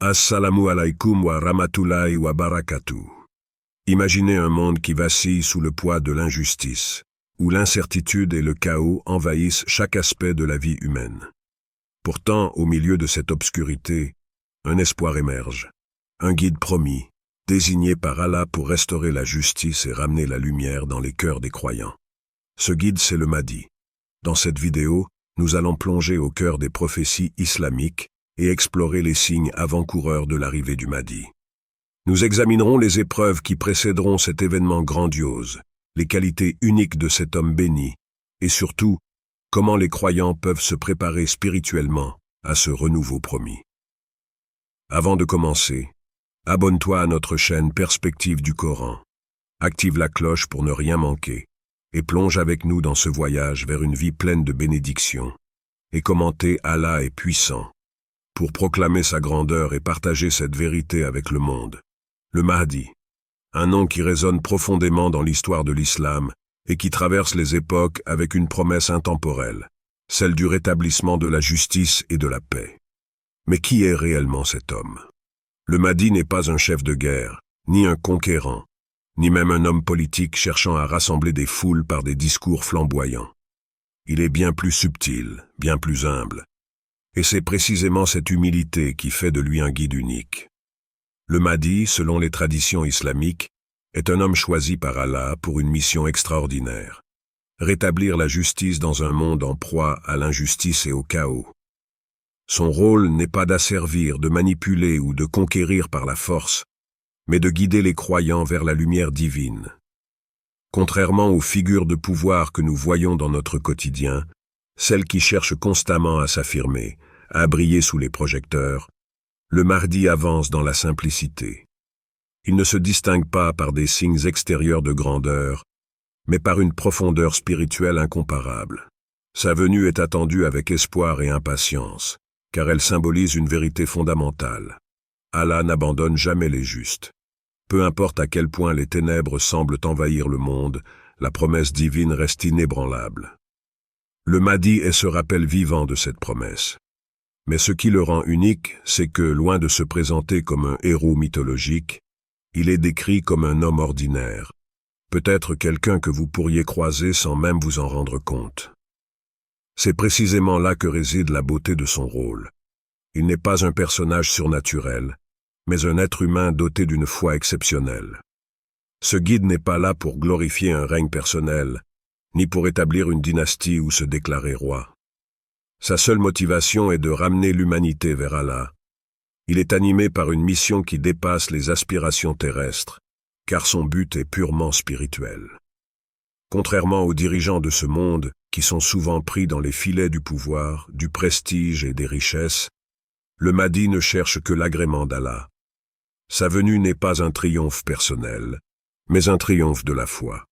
Assalamu alaikum wa rahmatullahi wa barakatuh. Imaginez un monde qui vacille sous le poids de l'injustice, où l'incertitude et le chaos envahissent chaque aspect de la vie humaine. Pourtant, au milieu de cette obscurité, un espoir émerge, un guide promis, désigné par Allah pour restaurer la justice et ramener la lumière dans les cœurs des croyants. Ce guide, c'est le Mahdi. Dans cette vidéo, nous allons plonger au cœur des prophéties islamiques et explorer les signes avant-coureurs de l'arrivée du Mahdi. Nous examinerons les épreuves qui précéderont cet événement grandiose, les qualités uniques de cet homme béni, et surtout, comment les croyants peuvent se préparer spirituellement à ce renouveau promis. Avant de commencer, abonne-toi à notre chaîne Perspective du Coran, active la cloche pour ne rien manquer, et plonge avec nous dans ce voyage vers une vie pleine de bénédictions, et commentez Allah est puissant, pour proclamer sa grandeur et partager cette vérité avec le monde. Le Mahdi, un nom qui résonne profondément dans l'histoire de l'islam et qui traverse les époques avec une promesse intemporelle, celle du rétablissement de la justice et de la paix. Mais qui est réellement cet homme? Le Mahdi n'est pas un chef de guerre, ni un conquérant, ni même un homme politique cherchant à rassembler des foules par des discours flamboyants. Il est bien plus subtil, bien plus humble. Et c'est précisément cette humilité qui fait de lui un guide unique. Le Mahdi, selon les traditions islamiques, est un homme choisi par Allah pour une mission extraordinaire. Rétablir la justice dans un monde en proie à l'injustice et au chaos. Son rôle n'est pas d'asservir, de manipuler ou de conquérir par la force, mais de guider les croyants vers la lumière divine. Contrairement aux figures de pouvoir que nous voyons dans notre quotidien, celles qui cherchent constamment à s'affirmer, à briller sous les projecteurs, le Mahdi avance dans la simplicité. Il ne se distingue pas par des signes extérieurs de grandeur, mais par une profondeur spirituelle incomparable. Sa venue est attendue avec espoir et impatience, car elle symbolise une vérité fondamentale. Allah n'abandonne jamais les justes. Peu importe à quel point les ténèbres semblent envahir le monde, la promesse divine reste inébranlable. Le Mahdi est ce rappel vivant de cette promesse. Mais ce qui le rend unique, c'est que, loin de se présenter comme un héros mythologique, il est décrit comme un homme ordinaire, peut-être quelqu'un que vous pourriez croiser sans même vous en rendre compte. C'est précisément là que réside la beauté de son rôle. Il n'est pas un personnage surnaturel, mais un être humain doté d'une foi exceptionnelle. Ce guide n'est pas là pour glorifier un règne personnel, ni pour établir une dynastie ou se déclarer roi. Sa seule motivation est de ramener l'humanité vers Allah. Il est animé par une mission qui dépasse les aspirations terrestres, car son but est purement spirituel. Contrairement aux dirigeants de ce monde, qui sont souvent pris dans les filets du pouvoir, du prestige et des richesses, le Mahdi ne cherche que l'agrément d'Allah. Sa venue n'est pas un triomphe personnel, mais un triomphe de la foi.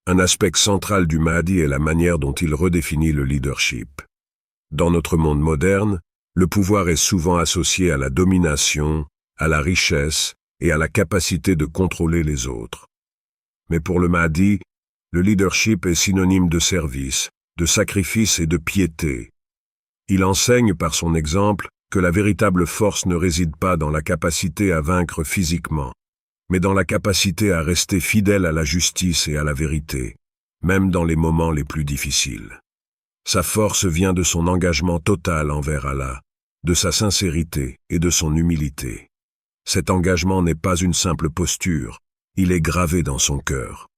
Un aspect central du Mahdi est la manière dont il redéfinit le leadership. Dans notre monde moderne, le pouvoir est souvent associé à la domination, à la richesse et à la capacité de contrôler les autres. Mais pour le Mahdi, le leadership est synonyme de service, de sacrifice et de piété. Il enseigne par son exemple que la véritable force ne réside pas dans la capacité à vaincre physiquement, mais dans la capacité à rester fidèle à la justice et à la vérité, même dans les moments les plus difficiles. Sa force vient de son engagement total envers Allah, de sa sincérité et de son humilité. Cet engagement n'est pas une simple posture, il est gravé dans son cœur.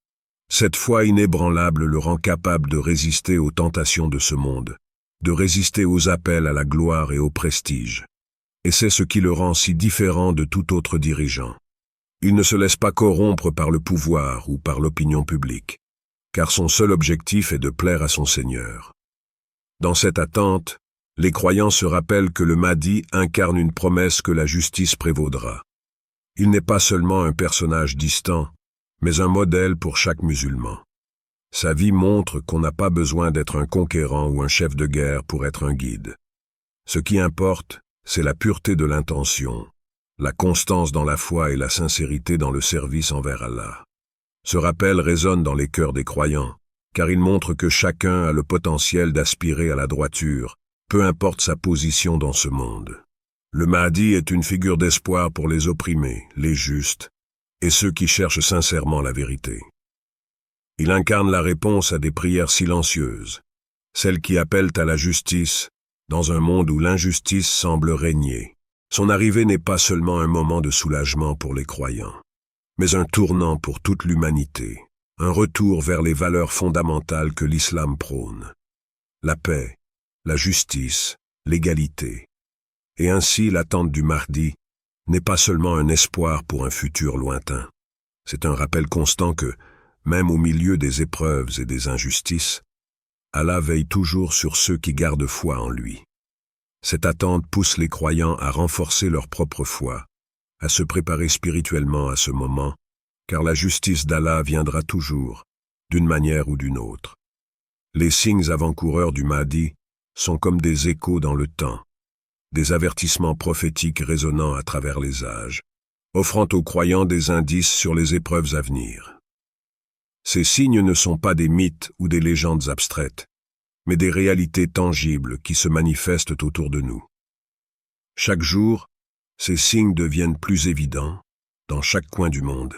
Cette foi inébranlable le rend capable de résister aux tentations de ce monde, de résister aux appels à la gloire et au prestige. Et c'est ce qui le rend si différent de tout autre dirigeant. Il ne se laisse pas corrompre par le pouvoir ou par l'opinion publique, car son seul objectif est de plaire à son Seigneur. Dans cette attente, les croyants se rappellent que le Mahdi incarne une promesse que la justice prévaudra. Il n'est pas seulement un personnage distant, mais un modèle pour chaque musulman. Sa vie montre qu'on n'a pas besoin d'être un conquérant ou un chef de guerre pour être un guide. Ce qui importe, c'est la pureté de l'intention, la constance dans la foi et la sincérité dans le service envers Allah. Ce rappel résonne dans les cœurs des croyants, car il montre que chacun a le potentiel d'aspirer à la droiture, peu importe sa position dans ce monde. Le Mahdi est une figure d'espoir pour les opprimés, les justes, et ceux qui cherchent sincèrement la vérité. Il incarne la réponse à des prières silencieuses, celles qui appellent à la justice, dans un monde où l'injustice semble régner. Son arrivée n'est pas seulement un moment de soulagement pour les croyants, mais un tournant pour toute l'humanité, un retour vers les valeurs fondamentales que l'islam prône. La paix, la justice, l'égalité. Et ainsi l'attente du Mahdi n'est pas seulement un espoir pour un futur lointain. C'est un rappel constant que, même au milieu des épreuves et des injustices, Allah veille toujours sur ceux qui gardent foi en lui. Cette attente pousse les croyants à renforcer leur propre foi, à se préparer spirituellement à ce moment, car la justice d'Allah viendra toujours, d'une manière ou d'une autre. Les signes avant-coureurs du Mahdi sont comme des échos dans le temps, des avertissements prophétiques résonnant à travers les âges, offrant aux croyants des indices sur les épreuves à venir. Ces signes ne sont pas des mythes ou des légendes abstraites, mais des réalités tangibles qui se manifestent autour de nous. Chaque jour, ces signes deviennent plus évidents, dans chaque coin du monde.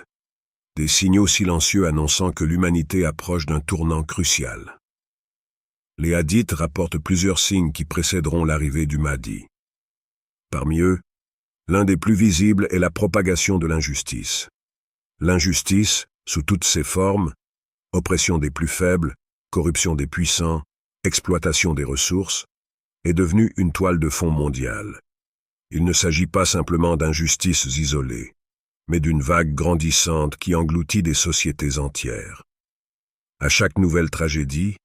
Des signaux silencieux annonçant que l'humanité approche d'un tournant crucial. Les hadiths rapportent plusieurs signes qui précéderont l'arrivée du Mahdi. Parmi eux, l'un des plus visibles est la propagation de l'injustice. L'injustice, sous toutes ses formes, oppression des plus faibles, corruption des puissants, exploitation des ressources, est devenue une toile de fond mondiale. Il ne s'agit pas simplement d'injustices isolées, mais d'une vague grandissante qui engloutit des sociétés entières. À chaque nouvelle tragédie,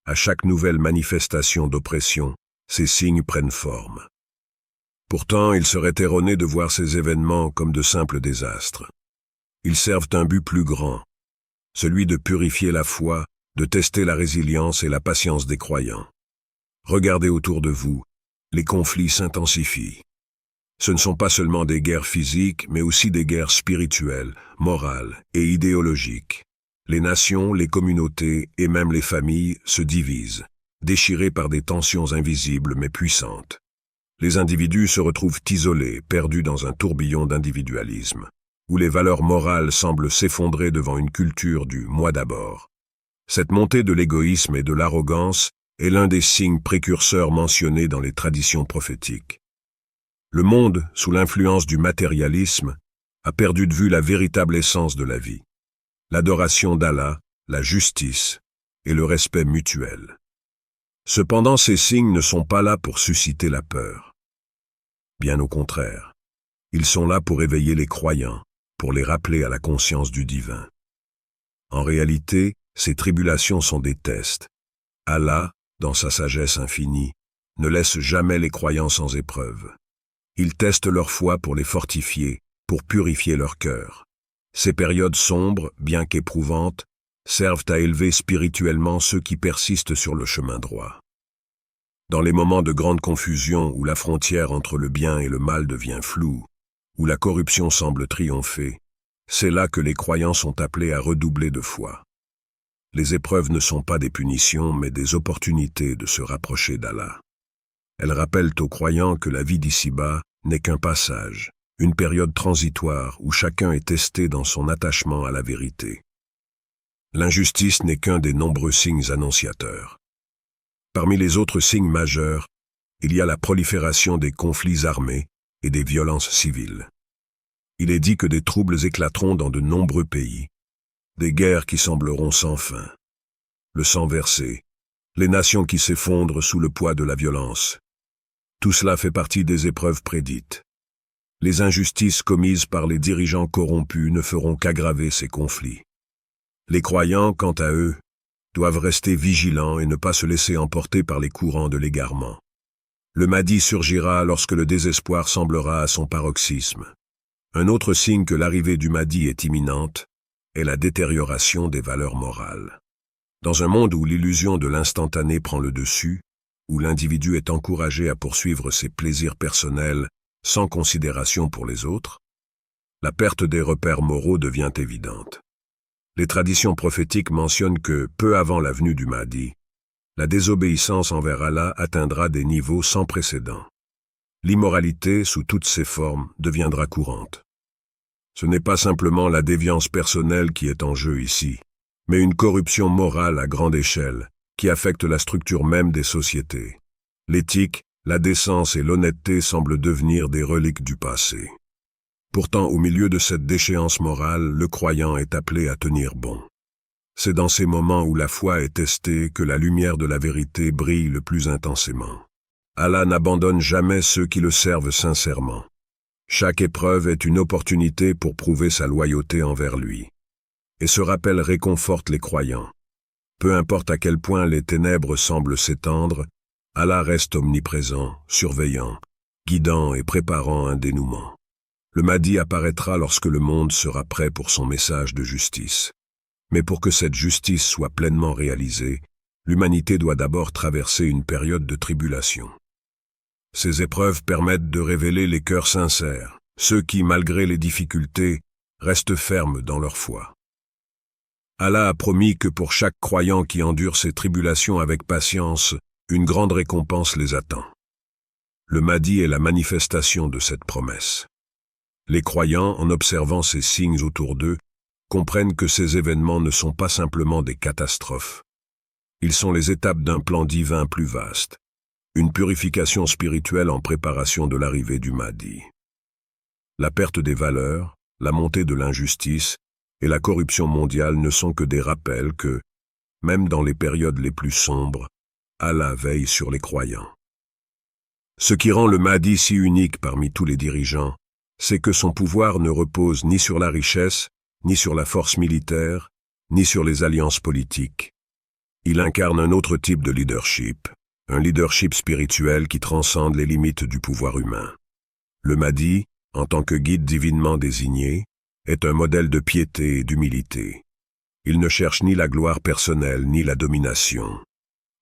à chaque nouvelle manifestation d'oppression, ces signes prennent forme. Pourtant, il serait erroné de voir ces événements comme de simples désastres. Ils servent un but plus grand, celui de purifier la foi, de tester la résilience et la patience des croyants. Regardez autour de vous, les conflits s'intensifient. Ce ne sont pas seulement des guerres physiques, mais aussi des guerres spirituelles, morales et idéologiques. Les nations, les communautés et même les familles se divisent, déchirées par des tensions invisibles mais puissantes. Les individus se retrouvent isolés, perdus dans un tourbillon d'individualisme, où les valeurs morales semblent s'effondrer devant une culture du « moi d'abord ». Cette montée de l'égoïsme et de l'arrogance est l'un des signes précurseurs mentionnés dans les traditions prophétiques. Le monde, sous l'influence du matérialisme, a perdu de vue la véritable essence de la vie, l'adoration d'Allah, la justice et le respect mutuel. Cependant, ces signes ne sont pas là pour susciter la peur. Bien au contraire, ils sont là pour éveiller les croyants, pour les rappeler à la conscience du divin. En réalité, ces tribulations sont des tests. Allah, dans sa sagesse infinie, ne laisse jamais les croyants sans épreuve. Il teste leur foi pour les fortifier, pour purifier leur cœur. Ces périodes sombres, bien qu'éprouvantes, servent à élever spirituellement ceux qui persistent sur le chemin droit. Dans les moments de grande confusion où la frontière entre le bien et le mal devient floue, où la corruption semble triompher, c'est là que les croyants sont appelés à redoubler de foi. Les épreuves ne sont pas des punitions, mais des opportunités de se rapprocher d'Allah. Elles rappellent aux croyants que la vie d'ici-bas n'est qu'un passage, une période transitoire où chacun est testé dans son attachement à la vérité. L'injustice n'est qu'un des nombreux signes annonciateurs. Parmi les autres signes majeurs, il y a la prolifération des conflits armés et des violences civiles. Il est dit que des troubles éclateront dans de nombreux pays, des guerres qui sembleront sans fin, le sang versé, les nations qui s'effondrent sous le poids de la violence. Tout cela fait partie des épreuves prédites. Les injustices commises par les dirigeants corrompus ne feront qu'aggraver ces conflits. Les croyants, quant à eux, doivent rester vigilants et ne pas se laisser emporter par les courants de l'égarement. Le Mahdi surgira lorsque le désespoir semblera à son paroxysme. Un autre signe que l'arrivée du Mahdi est imminente est la détérioration des valeurs morales. Dans un monde où l'illusion de l'instantané prend le dessus, où l'individu est encouragé à poursuivre ses plaisirs personnels sans considération pour les autres, la perte des repères moraux devient évidente. Les traditions prophétiques mentionnent que, peu avant la venue du Mahdi, la désobéissance envers Allah atteindra des niveaux sans précédent. l'immoralité, sous toutes ses formes, deviendra courante. Ce n'est pas simplement la déviance personnelle qui est en jeu ici, mais une corruption morale à grande échelle, qui affecte la structure même des sociétés. L'éthique, la décence et l'honnêteté semblent devenir des reliques du passé. Pourtant, au milieu de cette déchéance morale, le croyant est appelé à tenir bon. C'est dans ces moments où la foi est testée que la lumière de la vérité brille le plus intensément. Allah n'abandonne jamais ceux qui le servent sincèrement. Chaque épreuve est une opportunité pour prouver sa loyauté envers lui. Et ce rappel réconforte les croyants. Peu importe à quel point les ténèbres semblent s'étendre, Allah reste omniprésent, surveillant, guidant et préparant un dénouement. Le Mahdi apparaîtra lorsque le monde sera prêt pour son message de justice. Mais pour que cette justice soit pleinement réalisée, l'humanité doit d'abord traverser une période de tribulation. Ces épreuves permettent de révéler les cœurs sincères, ceux qui, malgré les difficultés, restent fermes dans leur foi. Allah a promis que pour chaque croyant qui endure ces tribulations avec patience, une grande récompense les attend. Le Mahdi est la manifestation de cette promesse. Les croyants, en observant ces signes autour d'eux, comprennent que ces événements ne sont pas simplement des catastrophes. Ils sont les étapes d'un plan divin plus vaste, une purification spirituelle en préparation de l'arrivée du Mahdi. La perte des valeurs, la montée de l'injustice et la corruption mondiale ne sont que des rappels que, même dans les périodes les plus sombres, Allah veille sur les croyants. Ce qui rend le Mahdi si unique parmi tous les dirigeants, c'est que son pouvoir ne repose ni sur la richesse, ni sur la force militaire, ni sur les alliances politiques. Il incarne un autre type de leadership, un leadership spirituel qui transcende les limites du pouvoir humain. Le Mahdi, en tant que guide divinement désigné, est un modèle de piété et d'humilité. Il ne cherche ni la gloire personnelle ni la domination,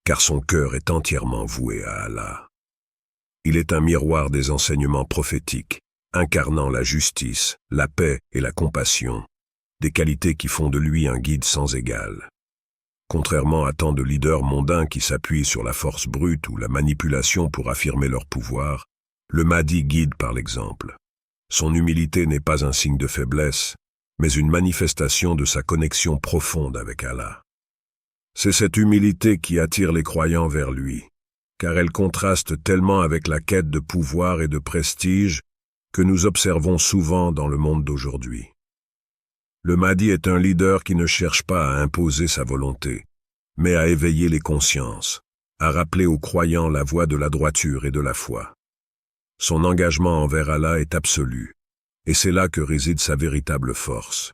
car son cœur est entièrement voué à Allah. Il est un miroir des enseignements prophétiques, incarnant la justice, la paix et la compassion, des qualités qui font de lui un guide sans égal. Contrairement à tant de leaders mondains qui s'appuient sur la force brute ou la manipulation pour affirmer leur pouvoir, le Mahdi guide par l'exemple. Son humilité n'est pas un signe de faiblesse, mais une manifestation de sa connexion profonde avec Allah. C'est cette humilité qui attire les croyants vers lui, car elle contraste tellement avec la quête de pouvoir et de prestige que nous observons souvent dans le monde d'aujourd'hui. Le Mahdi est un leader qui ne cherche pas à imposer sa volonté, mais à éveiller les consciences, à rappeler aux croyants la voie de la droiture et de la foi. Son engagement envers Allah est absolu, et c'est là que réside sa véritable force.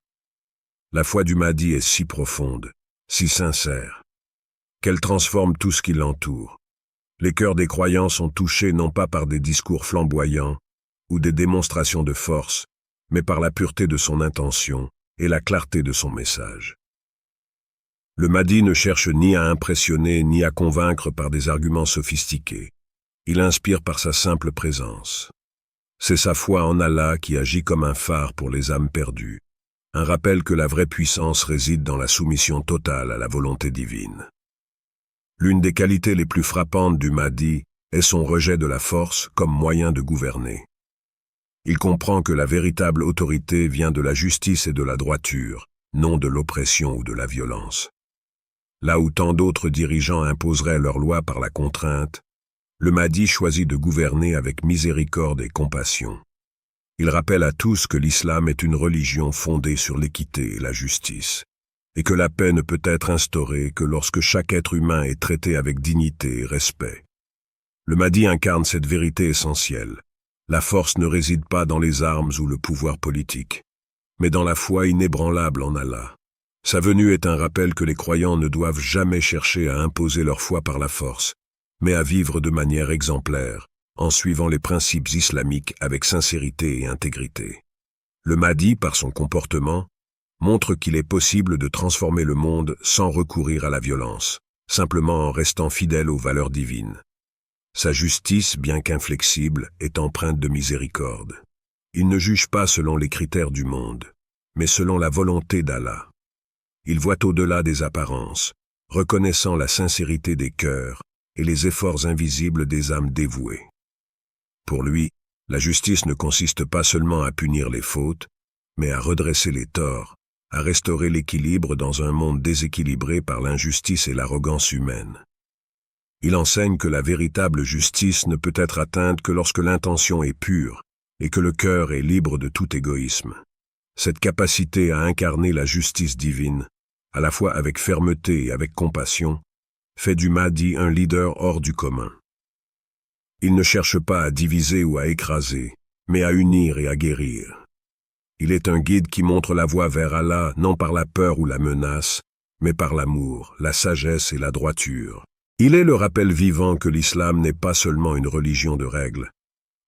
La foi du Mahdi est si profonde, si sincère, qu'elle transforme tout ce qui l'entoure. Les cœurs des croyants sont touchés non pas par des discours flamboyants ou des démonstrations de force, mais par la pureté de son intention et la clarté de son message. Le Mahdi ne cherche ni à impressionner ni à convaincre par des arguments sophistiqués. Il inspire par sa simple présence. C'est sa foi en Allah qui agit comme un phare pour les âmes perdues, un rappel que la vraie puissance réside dans la soumission totale à la volonté divine. L'une des qualités les plus frappantes du Mahdi est son rejet de la force comme moyen de gouverner. Il comprend que la véritable autorité vient de la justice et de la droiture, non de l'oppression ou de la violence. Là où tant d'autres dirigeants imposeraient leurs lois par la contrainte, le Mahdi choisit de gouverner avec miséricorde et compassion. Il rappelle à tous que l'islam est une religion fondée sur l'équité et la justice, et que la paix ne peut être instaurée que lorsque chaque être humain est traité avec dignité et respect. Le Mahdi incarne cette vérité essentielle. La force ne réside pas dans les armes ou le pouvoir politique, mais dans la foi inébranlable en Allah. Sa venue est un rappel que les croyants ne doivent jamais chercher à imposer leur foi par la force, mais à vivre de manière exemplaire, en suivant les principes islamiques avec sincérité et intégrité. Le Mahdi, par son comportement, montre qu'il est possible de transformer le monde sans recourir à la violence, simplement en restant fidèle aux valeurs divines. Sa justice, bien qu'inflexible, est empreinte de miséricorde. Il ne juge pas selon les critères du monde, mais selon la volonté d'Allah. Il voit au-delà des apparences, reconnaissant la sincérité des cœurs et les efforts invisibles des âmes dévouées. Pour lui, la justice ne consiste pas seulement à punir les fautes, mais à redresser les torts, à restaurer l'équilibre dans un monde déséquilibré par l'injustice et l'arrogance humaine. Il enseigne que la véritable justice ne peut être atteinte que lorsque l'intention est pure et que le cœur est libre de tout égoïsme. Cette capacité à incarner la justice divine, à la fois avec fermeté et avec compassion, fait du Mahdi un leader hors du commun. Il ne cherche pas à diviser ou à écraser, mais à unir et à guérir. Il est un guide qui montre la voie vers Allah non par la peur ou la menace, mais par l'amour, la sagesse et la droiture. Il est le rappel vivant que l'islam n'est pas seulement une religion de règles,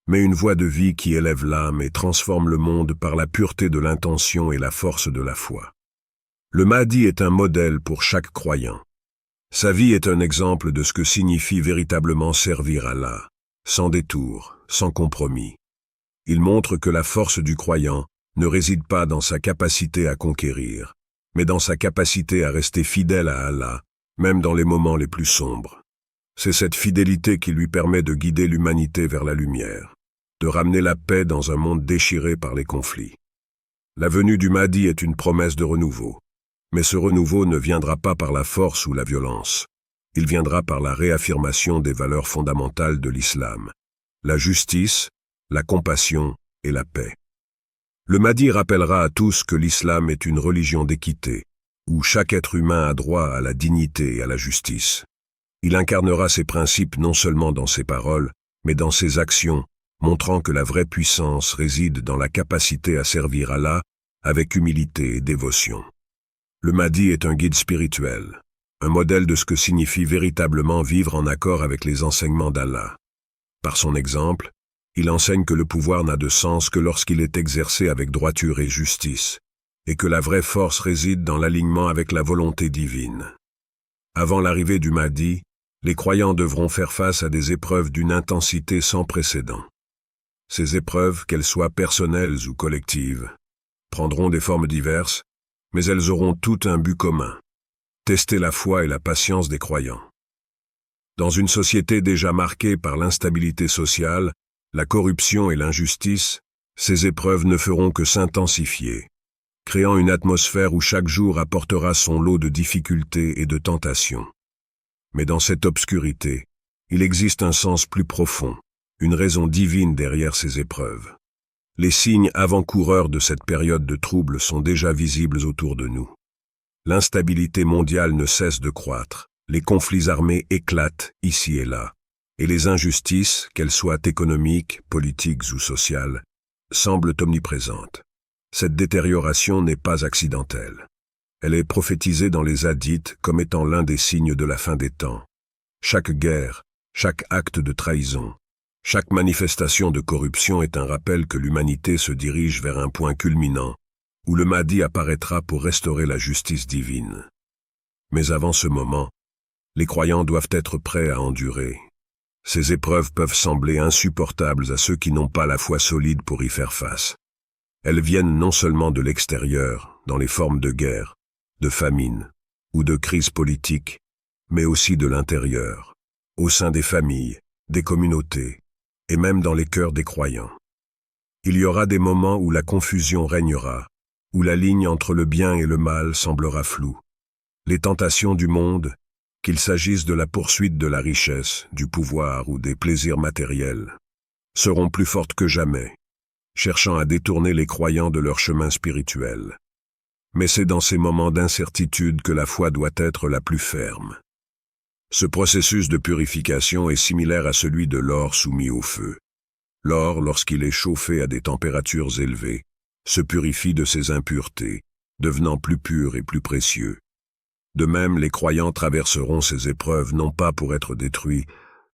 mais une voie de vie qui élève l'âme et transforme le monde par la pureté de l'intention et la force de la foi. Le Mahdi est un modèle pour chaque croyant. Sa vie est un exemple de ce que signifie véritablement servir Allah, sans détour, sans compromis. Il montre que la force du croyant ne réside pas dans sa capacité à conquérir, mais dans sa capacité à rester fidèle à Allah, même dans les moments les plus sombres. C'est cette fidélité qui lui permet de guider l'humanité vers la lumière, de ramener la paix dans un monde déchiré par les conflits. La venue du Mahdi est une promesse de renouveau. Mais ce renouveau ne viendra pas par la force ou la violence. Il viendra par la réaffirmation des valeurs fondamentales de l'islam, la justice, la compassion et la paix. Le Mahdi rappellera à tous que l'islam est une religion d'équité, où chaque être humain a droit à la dignité et à la justice. Il incarnera ces principes non seulement dans ses paroles, mais dans ses actions, montrant que la vraie puissance réside dans la capacité à servir Allah avec humilité et dévotion. Le Mahdi est un guide spirituel, un modèle de ce que signifie véritablement vivre en accord avec les enseignements d'Allah. Par son exemple, il enseigne que le pouvoir n'a de sens que lorsqu'il est exercé avec droiture et justice, et que la vraie force réside dans l'alignement avec la volonté divine. Avant l'arrivée du Mahdi, les croyants devront faire face à des épreuves d'une intensité sans précédent. Ces épreuves, qu'elles soient personnelles ou collectives, prendront des formes diverses, mais elles auront toutes un but commun: tester la foi et la patience des croyants. Dans une société déjà marquée par l'instabilité sociale, la corruption et l'injustice, ces épreuves ne feront que s'intensifier, créant une atmosphère où chaque jour apportera son lot de difficultés et de tentations. Mais dans cette obscurité, il existe un sens plus profond, une raison divine derrière ces épreuves. Les signes avant-coureurs de cette période de trouble sont déjà visibles autour de nous. L'instabilité mondiale ne cesse de croître, les conflits armés éclatent ici et là, et les injustices, qu'elles soient économiques, politiques ou sociales, semblent omniprésentes. Cette détérioration n'est pas accidentelle. Elle est prophétisée dans les hadiths comme étant l'un des signes de la fin des temps. Chaque guerre, chaque acte de trahison, chaque manifestation de corruption est un rappel que l'humanité se dirige vers un point culminant, où le Mahdi apparaîtra pour restaurer la justice divine. Mais avant ce moment, les croyants doivent être prêts à endurer. Ces épreuves peuvent sembler insupportables à ceux qui n'ont pas la foi solide pour y faire face. Elles viennent non seulement de l'extérieur, dans les formes de guerre, de famine ou de crise politique, mais aussi de l'intérieur, au sein des familles, des communautés, et même dans les cœurs des croyants. Il y aura des moments où la confusion régnera, où la ligne entre le bien et le mal semblera floue. Les tentations du monde, qu'il s'agisse de la poursuite de la richesse, du pouvoir ou des plaisirs matériels, seront plus fortes que jamais, cherchant à détourner les croyants de leur chemin spirituel. Mais c'est dans ces moments d'incertitude que la foi doit être la plus ferme. Ce processus de purification est similaire à celui de l'or soumis au feu. L'or, lorsqu'il est chauffé à des températures élevées, se purifie de ses impuretés, devenant plus pur et plus précieux. De même, les croyants traverseront ces épreuves non pas pour être détruits,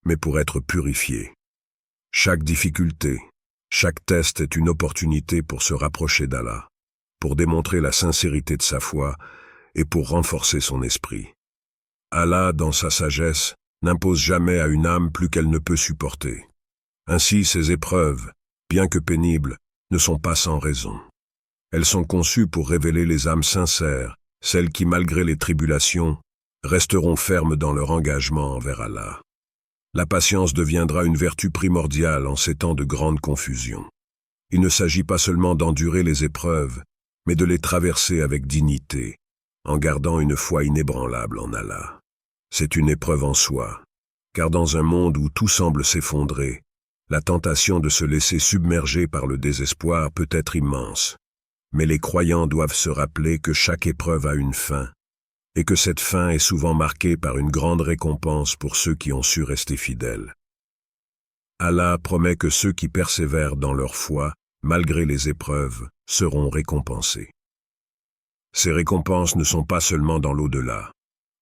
mais pour être purifiés. Chaque difficulté, chaque test est une opportunité pour se rapprocher d'Allah, pour démontrer la sincérité de sa foi et pour renforcer son esprit. Allah, dans sa sagesse, n'impose jamais à une âme plus qu'elle ne peut supporter. Ainsi, ces épreuves, bien que pénibles, ne sont pas sans raison. Elles sont conçues pour révéler les âmes sincères, celles qui, malgré les tribulations, resteront fermes dans leur engagement envers Allah. La patience deviendra une vertu primordiale en ces temps de grande confusion. Il ne s'agit pas seulement d'endurer les épreuves, mais de les traverser avec dignité, en gardant une foi inébranlable en Allah. C'est une épreuve en soi, car dans un monde où tout semble s'effondrer, la tentation de se laisser submerger par le désespoir peut être immense. Mais les croyants doivent se rappeler que chaque épreuve a une fin, et que cette fin est souvent marquée par une grande récompense pour ceux qui ont su rester fidèles. Allah promet que ceux qui persévèrent dans leur foi, malgré les épreuves, seront récompensés. Ces récompenses ne sont pas seulement dans l'au-delà,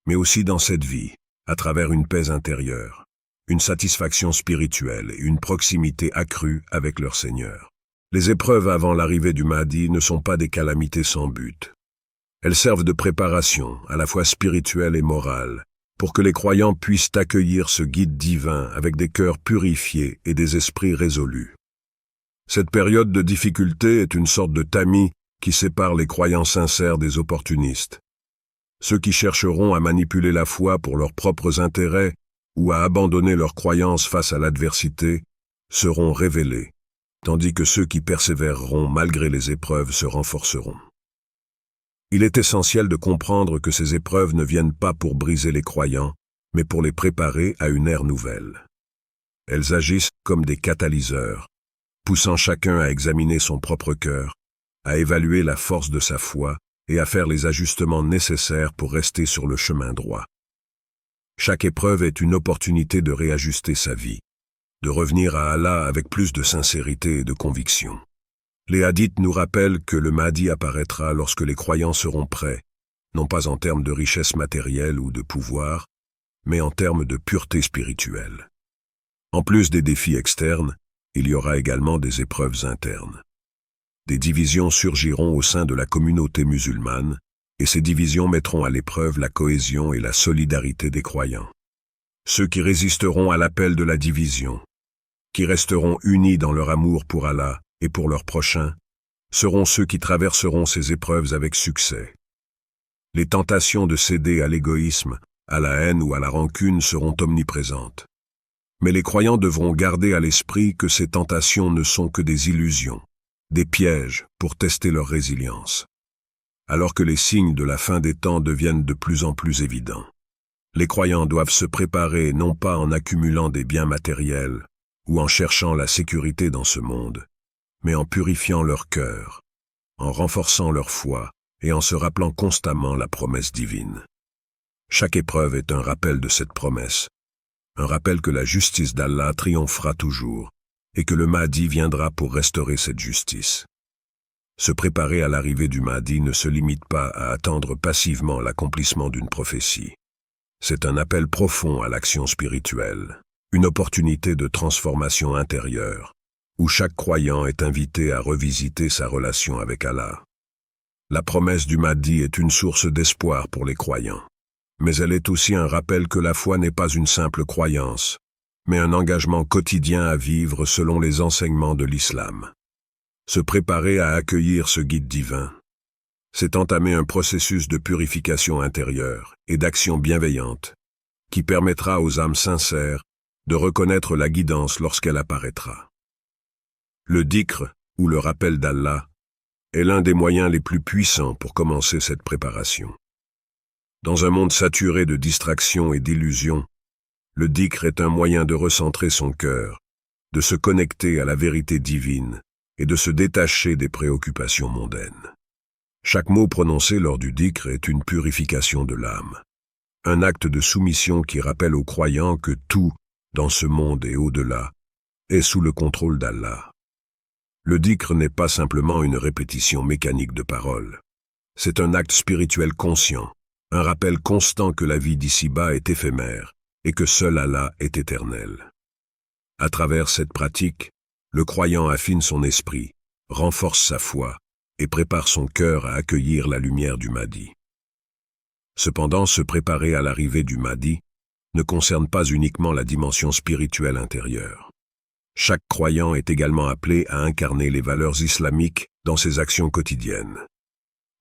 mais aussi dans cette vie, à travers une paix intérieure, une satisfaction spirituelle et une proximité accrue avec leur Seigneur. Les épreuves avant l'arrivée du Mahdi ne sont pas des calamités sans but. Elles servent de préparation, à la fois spirituelle et morale, pour que les croyants puissent accueillir ce guide divin avec des cœurs purifiés et des esprits résolus. Cette période de difficulté est une sorte de tamis qui sépare les croyants sincères des opportunistes. Ceux qui chercheront à manipuler la foi pour leurs propres intérêts ou à abandonner leurs croyances face à l'adversité seront révélés, tandis que ceux qui persévéreront malgré les épreuves se renforceront. Il est essentiel de comprendre que ces épreuves ne viennent pas pour briser les croyants, mais pour les préparer à une ère nouvelle. Elles agissent comme des catalyseurs, poussant chacun à examiner son propre cœur, à évaluer la force de sa foi et à faire les ajustements nécessaires pour rester sur le chemin droit. Chaque épreuve est une opportunité de réajuster sa vie, de revenir à Allah avec plus de sincérité et de conviction. Les hadiths nous rappellent que le Mahdi apparaîtra lorsque les croyants seront prêts, non pas en termes de richesse matérielle ou de pouvoir, mais en termes de pureté spirituelle. En plus des défis externes, il y aura également des épreuves internes. Des divisions surgiront au sein de la communauté musulmane, et ces divisions mettront à l'épreuve la cohésion et la solidarité des croyants. Ceux qui résisteront à l'appel de la division, qui resteront unis dans leur amour pour Allah et pour leurs prochains, seront ceux qui traverseront ces épreuves avec succès. Les tentations de céder à l'égoïsme, à la haine ou à la rancune seront omniprésentes. Mais les croyants devront garder à l'esprit que ces tentations ne sont que des illusions, des pièges pour tester leur résilience. Alors que les signes de la fin des temps deviennent de plus en plus évidents. Les croyants doivent se préparer non pas en accumulant des biens matériels ou en cherchant la sécurité dans ce monde, mais en purifiant leur cœur, en renforçant leur foi et en se rappelant constamment la promesse divine. Chaque épreuve est un rappel de cette promesse, un rappel que la justice d'Allah triomphera toujours et que le Mahdi viendra pour restaurer cette justice. Se préparer à l'arrivée du Mahdi ne se limite pas à attendre passivement l'accomplissement d'une prophétie. C'est un appel profond à l'action spirituelle, une opportunité de transformation intérieure, où chaque croyant est invité à revisiter sa relation avec Allah. La promesse du Mahdi est une source d'espoir pour les croyants, mais elle est aussi un rappel que la foi n'est pas une simple croyance, mais un engagement quotidien à vivre selon les enseignements de l'islam. Se préparer à accueillir ce guide divin, c'est entamer un processus de purification intérieure et d'action bienveillante qui permettra aux âmes sincères de reconnaître la guidance lorsqu'elle apparaîtra. Le dhikr, ou le rappel d'Allah, est l'un des moyens les plus puissants pour commencer cette préparation. Dans un monde saturé de distractions et d'illusions, le dhikr est un moyen de recentrer son cœur, de se connecter à la vérité divine et de se détacher des préoccupations mondaines. Chaque mot prononcé lors du dhikr est une purification de l'âme, un acte de soumission qui rappelle aux croyants que tout, dans ce monde et au-delà, est sous le contrôle d'Allah. Le dhikr n'est pas simplement une répétition mécanique de paroles. C'est un acte spirituel conscient, un rappel constant que la vie d'ici-bas est éphémère et que seul Allah est éternel. À travers cette pratique, le croyant affine son esprit, renforce sa foi et prépare son cœur à accueillir la lumière du Mahdi. Cependant, se préparer à l'arrivée du Mahdi ne concerne pas uniquement la dimension spirituelle intérieure. Chaque croyant est également appelé à incarner les valeurs islamiques dans ses actions quotidiennes.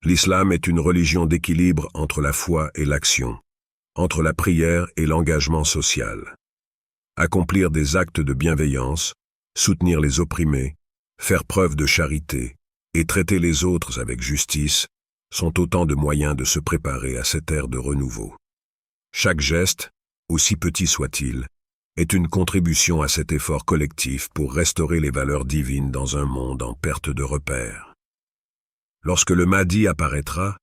L'islam est une religion d'équilibre entre la foi et l'action, entre la prière et l'engagement social. accomplir des actes de bienveillance, soutenir les opprimés, faire preuve de charité et traiter les autres avec justice sont autant de moyens de se préparer à cette ère de renouveau. Chaque geste, aussi petit soit-il, est une contribution à cet effort collectif pour restaurer les valeurs divines dans un monde en perte de repères. Lorsque le Mahdi apparaîtra,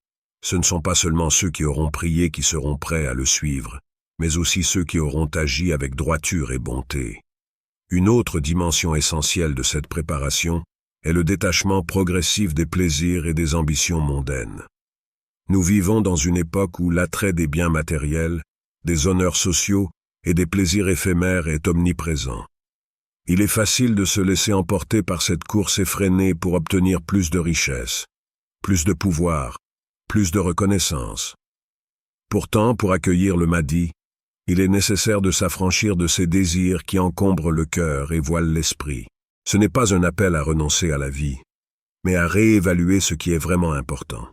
ce ne sont pas seulement ceux qui auront prié qui seront prêts à le suivre, mais aussi ceux qui auront agi avec droiture et bonté. Une autre dimension essentielle de cette préparation est le détachement progressif des plaisirs et des ambitions mondaines. Nous vivons dans une époque où l'attrait des biens matériels, des honneurs sociaux et des plaisirs éphémères est omniprésent. Il est facile de se laisser emporter par cette course effrénée pour obtenir plus de richesses, plus de pouvoir, plus de reconnaissance. Pourtant, pour accueillir le Mahdi, il est nécessaire de s'affranchir de ces désirs qui encombrent le cœur et voilent l'esprit. Ce n'est pas un appel à renoncer à la vie, mais à réévaluer ce qui est vraiment important.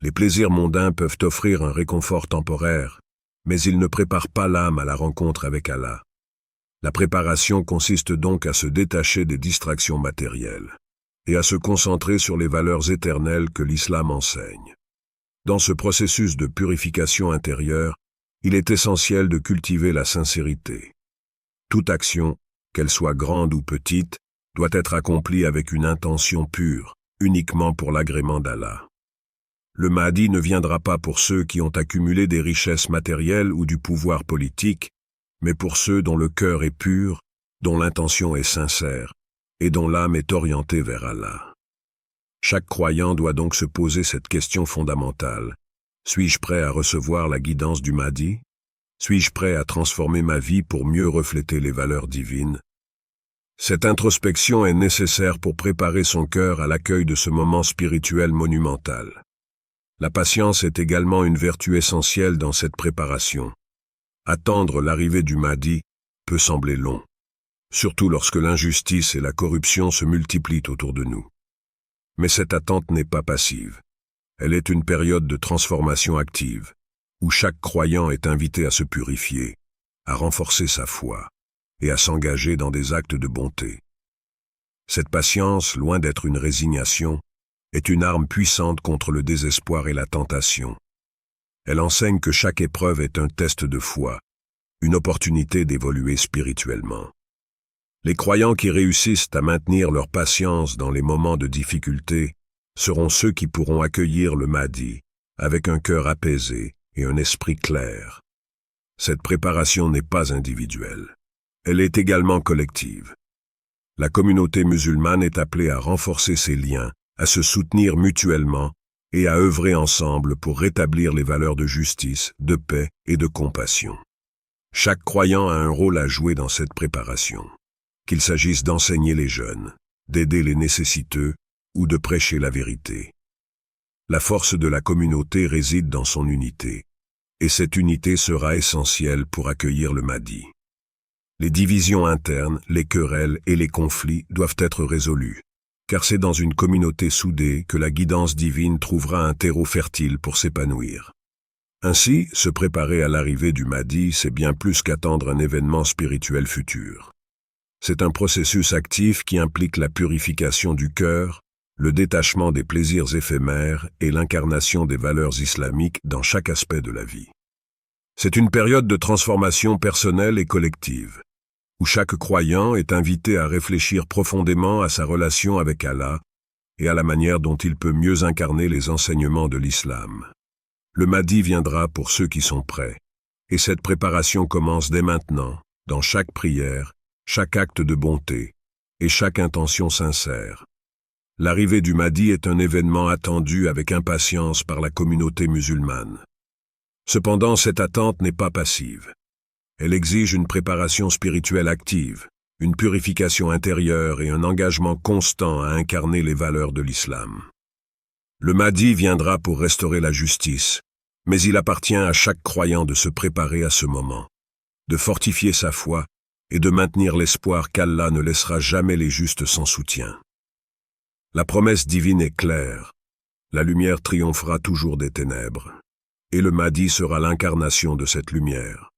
Les plaisirs mondains peuvent offrir un réconfort temporaire, mais ils ne préparent pas l'âme à la rencontre avec Allah. La préparation consiste donc à se détacher des distractions matérielles et à se concentrer sur les valeurs éternelles que l'islam enseigne. Dans ce processus de purification intérieure, il est essentiel de cultiver la sincérité. Toute action, qu'elle soit grande ou petite, doit être accomplie avec une intention pure, uniquement pour l'agrément d'Allah. Le Mahdi ne viendra pas pour ceux qui ont accumulé des richesses matérielles ou du pouvoir politique, mais pour ceux dont le cœur est pur, dont l'intention est sincère, et dont l'âme est orientée vers Allah. Chaque croyant doit donc se poser cette question fondamentale. Suis-je prêt à recevoir la guidance du Mahdi? Suis-je prêt à transformer ma vie pour mieux refléter les valeurs divines? Cette introspection est nécessaire pour préparer son cœur à l'accueil de ce moment spirituel monumental. La patience est également une vertu essentielle dans cette préparation. Attendre l'arrivée du Mahdi peut sembler long, surtout lorsque l'injustice et la corruption se multiplient autour de nous. Mais cette attente n'est pas passive. Elle est une période de transformation active, où chaque croyant est invité à se purifier, à renforcer sa foi et à s'engager dans des actes de bonté. Cette patience, loin d'être une résignation, est une arme puissante contre le désespoir et la tentation. Elle enseigne que chaque épreuve est un test de foi, une opportunité d'évoluer spirituellement. Les croyants qui réussissent à maintenir leur patience dans les moments de difficulté seront ceux qui pourront accueillir le Mahdi avec un cœur apaisé et un esprit clair. Cette préparation n'est pas individuelle. Elle est également collective. La communauté musulmane est appelée à renforcer ses liens, à se soutenir mutuellement et à œuvrer ensemble pour rétablir les valeurs de justice, de paix et de compassion. Chaque croyant a un rôle à jouer dans cette préparation, qu'il s'agisse d'enseigner les jeunes, d'aider les nécessiteux ou de prêcher la vérité. La force de la communauté réside dans son unité, et cette unité sera essentielle pour accueillir le Mahdi. Les divisions internes, les querelles et les conflits doivent être résolus, car c'est dans une communauté soudée que la guidance divine trouvera un terreau fertile pour s'épanouir. Ainsi, se préparer à l'arrivée du Mahdi, c'est bien plus qu'attendre un événement spirituel futur. C'est un processus actif qui implique la purification du cœur, le détachement des plaisirs éphémères et l'incarnation des valeurs islamiques dans chaque aspect de la vie. C'est une période de transformation personnelle et collective, où chaque croyant est invité à réfléchir profondément à sa relation avec Allah et à la manière dont il peut mieux incarner les enseignements de l'islam. Le Mahdi viendra pour ceux qui sont prêts, et cette préparation commence dès maintenant, dans chaque prière, chaque acte de bonté et chaque intention sincère. L'arrivée du Mahdi est un événement attendu avec impatience par la communauté musulmane. Cependant, cette attente n'est pas passive. Elle exige une préparation spirituelle active, une purification intérieure et un engagement constant à incarner les valeurs de l'islam. Le Mahdi viendra pour restaurer la justice, mais il appartient à chaque croyant de se préparer à ce moment, de fortifier sa foi et de maintenir l'espoir qu'Allah ne laissera jamais les justes sans soutien. La promesse divine est claire, la lumière triomphera toujours des ténèbres, et le Mahdi sera l'incarnation de cette lumière.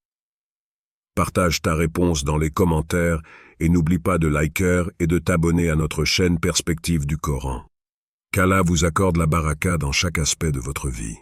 Partage ta réponse dans les commentaires et n'oublie pas de liker et de t'abonner à notre chaîne Perspective du Coran. Qu'Allah vous accorde la baraka dans chaque aspect de votre vie.